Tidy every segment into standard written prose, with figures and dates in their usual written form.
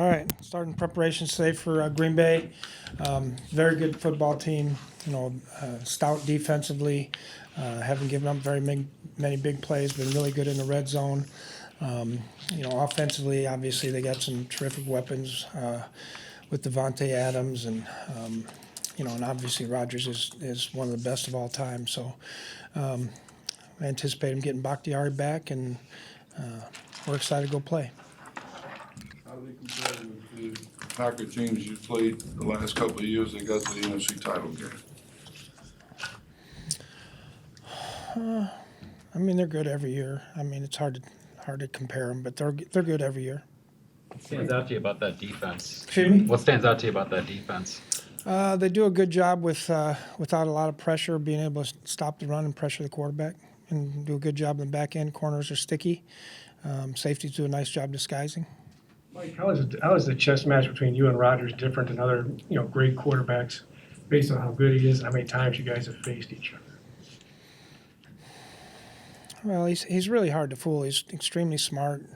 All right, starting preparations today for Green Bay. Very good football team. Stout defensively. Haven't given up many big plays. Been really good in the red zone. Offensively, obviously they got some terrific weapons with Devontae Adams, and obviously Rodgers is one of the best of all time. So I anticipate him getting Bakhtiari back, and we're excited to go play. How do they compare with the Packer teams you played the last couple of years that got to the NFC title game? They're good every year. It's hard to compare them, but they're good every year. What stands out to you about that defense? Excuse me? What stands out to you about that defense? They do a good job without a lot of pressure, being able to stop the run and pressure the quarterback, and do a good job in the back end. Corners are sticky. Safeties do a nice job disguising. Mike, how is the chess match between you and Rodgers different than other great quarterbacks based on how good he is and how many times you guys have faced each other? Well, he's really hard to fool. He's extremely smart.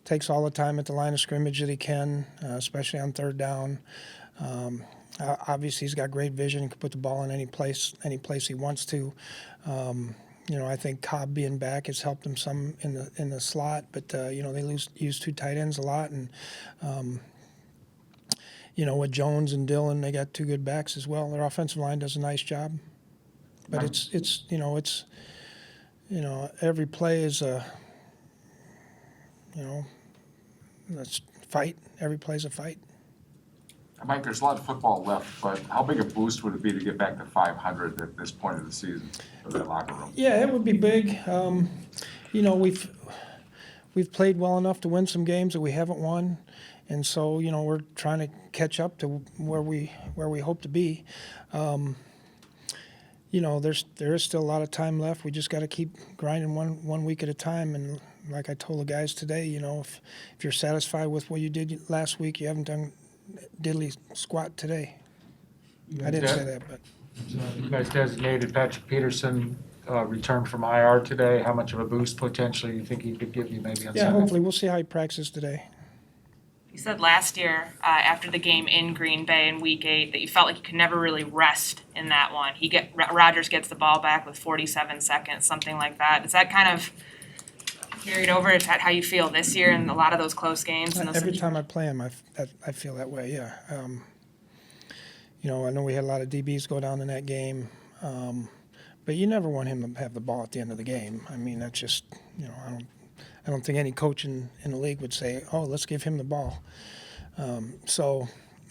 Takes all the time at the line of scrimmage that he can, especially on third down. Obviously, he's got great vision. He can put the ball in any place he wants to. I think Cobb being back has helped him some in the slot, but they use two tight ends a lot, and with Jones and Dillon, they got two good backs as well. Their offensive line does a nice job, but it's every play is let's fight. Every play is a fight. Mike, there's a lot of football left, but how big a boost would it be to get back to 500 at this point of the season for that locker room? Yeah, it would be big. We've played well enough to win some games that we haven't won, and so we're trying to catch up to where we hope to be. There is still a lot of time left. We just got to keep grinding one week at a time. And like I told the guys today, if you're satisfied with what you did last week, you haven't done diddly squat today. I didn't say that, but You guys designated Patrick Peterson returned from IR today. How much of a boost potentially you think he could give you maybe on yeah, Sunday? hopefully we'll see how he practices today. You said last year after the game in Green Bay in Week 8 that you felt like you could never really rest in that one. Rodgers gets the ball back with 47 seconds, something like that. Is that kind of carried over? Is that how you feel this year in a lot of those close games? And Every time I play him, I feel that way. Yeah. I know we had a lot of DBs go down in that game, but you never want him to have the ball at the end of the game. That's just I don't think any coach in the league would say, "Oh, let's give him the ball."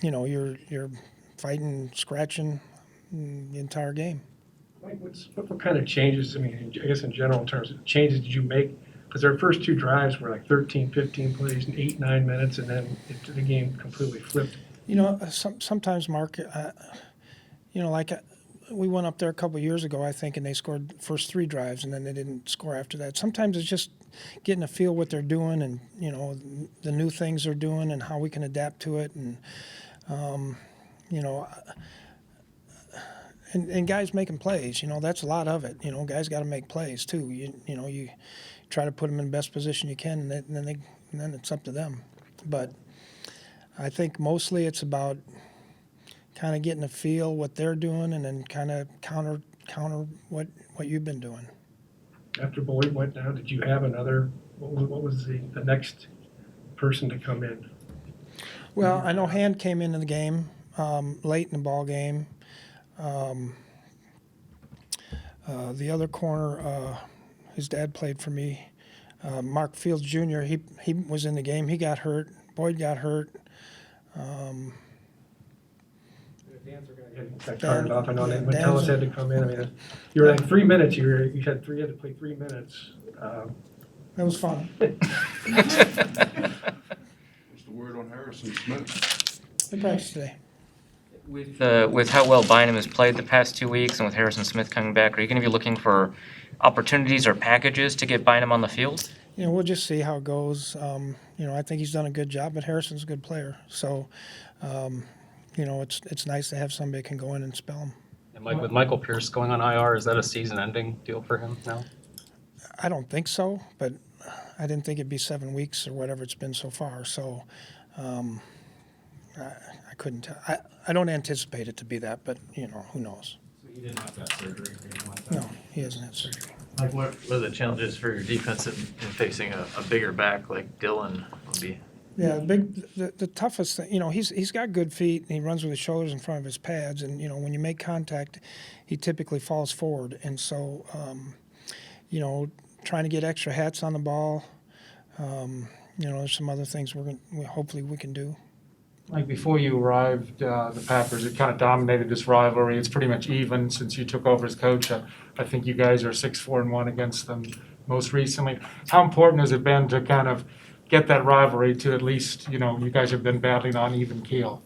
You're fighting, scratching the entire game. Mike, what kind of changes, I guess in general terms, changes did you make? Because their first two drives were like 13, 15 plays in 8-9 minutes, and then the game completely flipped. Sometimes, Mark, we went up there a couple of years ago, I think, and they scored the first three drives, and then they didn't score after that. Sometimes it's just getting a feel what they're doing, and the new things they're doing, and how we can adapt to it, and and guys making plays. That's a lot of it. Guys got to make plays too. You try to put them in the best position you can, and then it's up to them. But I think mostly it's about kind of getting a feel what they're doing, and then kind of counter what you've been doing. After Boyd went down, did you have another? What was the next person to come in? Well, I know Hand came into the game late in the ball game. The other corner, his dad played for me. Mark Fields Jr. He was in the game. He got hurt. Boyd got hurt. Got carted off. I know that Metellus had to come in. You were like 3 minutes. You had to play 3 minutes. That was fun. What's the word on Harrison Smith? They practiced today. With how well Bynum has played the past 2 weeks, and with Harrison Smith coming back, are you going to be looking for opportunities or packages to get Bynum on the field? We'll just see how it goes. I think he's done a good job, but Harrison's a good player. So, it's nice to have somebody that can go in and spell him. And Mike, with Michael Pierce going on IR, is that a season-ending deal for him now? I don't think so, but I didn't think it'd be 7 weeks or whatever it's been so far. So, I couldn't tell. I don't anticipate it to be that, but who knows? So he didn't have that surgery or anything like that? No, he hasn't had surgery. Like what are the challenges for your defense in facing a bigger back like Dylan would be? Yeah, the toughest thing, he's got good feet and he runs with his shoulders in front of his pads, and when you make contact, he typically falls forward, and so trying to get extra hats on the ball. There's some other things hopefully we can do. Like before you arrived, the Packers had kind of dominated this rivalry. It's pretty much even since you took over as coach. I think you guys are 6-4-1 against them most recently. How important has it been to kind of get that rivalry to at least, you guys have been battling on even keel?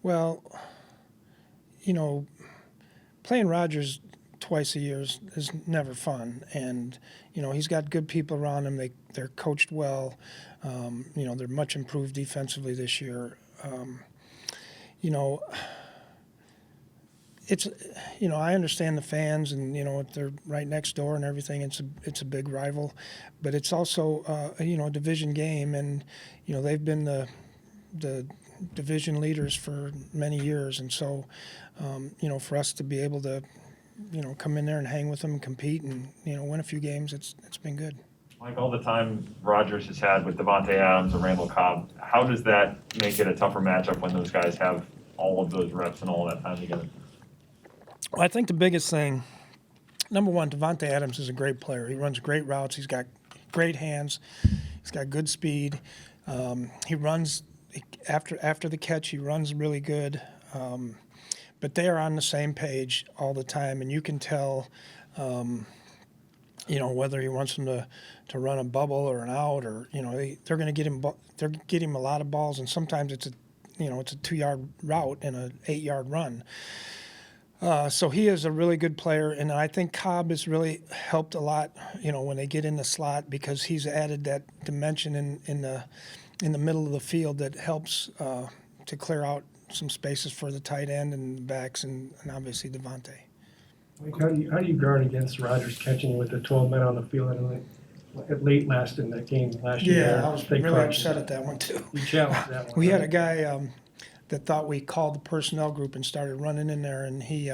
Well, playing Rodgers twice a year is never fun, and he's got good people around him. They're coached well. They're much improved defensively this year. It's I understand the fans, and they're right next door and everything. It's a big rival, but it's also a division game, and they've been the division leaders for many years, and so for us to be able to come in there and hang with them and compete and win a few games, it's been good. Like all the time Rodgers has had with Devontae Adams and Randall Cobb, how does that make it a tougher matchup when those guys have all of those reps and all that time together? Well, I think the biggest thing, number one, Devontae Adams is a great player. He runs great routes. He's got great hands. He's got good speed. He runs after the catch. He runs really good. But they are on the same page all the time, and you can tell, whether he wants them to run a bubble or an out, or they're going to get him. They're getting him a lot of balls, and sometimes it's a 2-yard route and an 8-yard run. So he is a really good player, and I think Cobb has really helped a lot. When they get in the slot, because he's added that dimension in the middle of the field that helps to clear out some spaces for the tight end and backs, and obviously Devontae. Like, how do you guard against Rodgers catching with the 12 men on the field and late last in that game last year? Yeah, I was They really caught upset at that one too. You challenged that one. We had a right? guy that thought we called the personnel group and started running in there, and he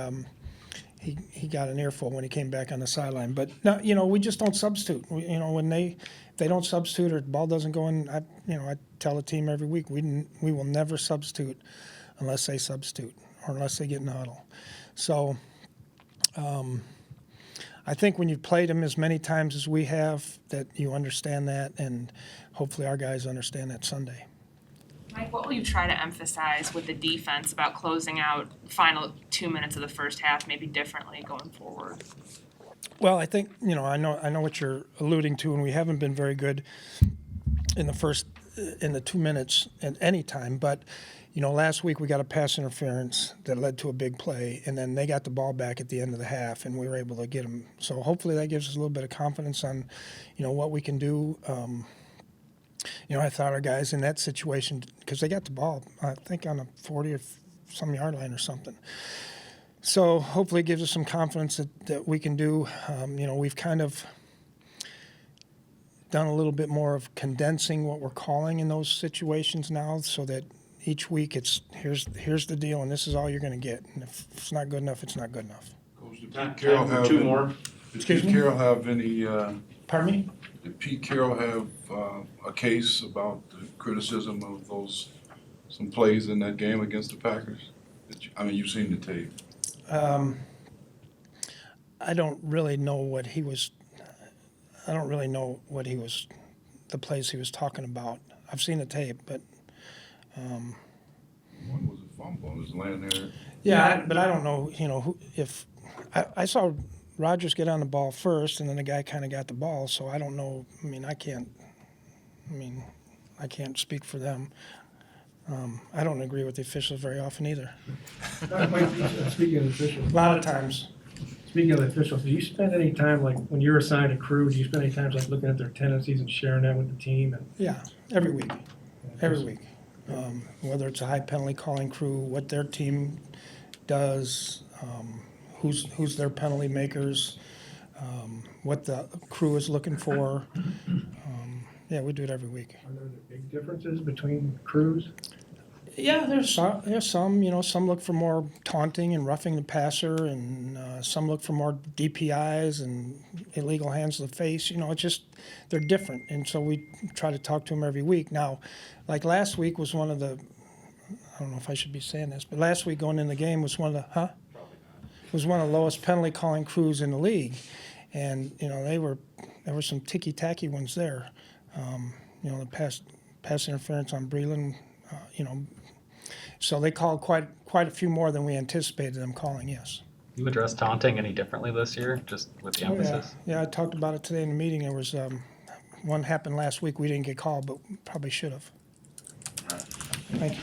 got an earful when he came back on the sideline. But no, we just don't substitute. When they don't substitute or the ball doesn't go in, I tell the team every week we will never substitute unless they substitute or unless they get in the huddle. So I think when you've played them as many times as we have, that you understand that, and hopefully our guys understand that Sunday. Mike, what will you try to emphasize with the defense about closing out the final 2 minutes of the first half, maybe differently going forward? Well, I think I know what you're alluding to, and we haven't been very good in the 2 minutes at any time. But last week we got a pass interference that led to a big play, and then they got the ball back at the end of the half, and we were able to get them. So hopefully that gives us a little bit of confidence on what we can do. I thought our guys in that situation, because they got the ball, I think on a 40 or some yard line or something. So hopefully it gives us some confidence that we can do. We've kind of done a little bit more of condensing what we're calling in those situations now, so that each week it's here's the deal, and this is all you're going to get. And if it's not good enough, it's not good enough. Coach, did Pete Carroll have Two more. Did Pete Carroll have any? Pardon me? Did Pete Carroll have a case about the criticism of some plays in that game against the Packers? You've seen the tape. I don't really know what he was. The plays he was talking about. I've seen the tape, but. One was a fumble. It was laying there. Yeah, but I don't know. If I saw Rodgers get on the ball first, and then the guy kind of got the ball. So I don't know. I can't speak for them. I don't agree with the officials very often either. Mike, speaking of the officials, A lot of times. speaking of the officials, do you spend any time, like when you're assigned a crew, do you spend any time like looking at their tendencies and sharing that with the team? And Yeah, every week. Every week. Whether it's a high penalty calling crew, what their team does, who's their penalty makers, what the crew is looking for. Yeah, we do it every week. Are there big differences between crews? Yeah, there's some, some look for more taunting and roughing the passer, and some look for more DPIs and illegal hands to the face. It's just, they're different. And so we try to talk to them every week. Now, like last week was one of the, I don't know if I should be saying this, but last week going in the game was one of the, was one of the lowest penalty calling crews in the league. And, there were some ticky-tacky ones there. The pass interference on Breland, so they called quite a few more than we anticipated them calling, yes. You address taunting any differently this year, just with the emphasis? Yeah, I talked about it today in the meeting. There was one happened last week. We didn't get called, but probably should have. Thank you.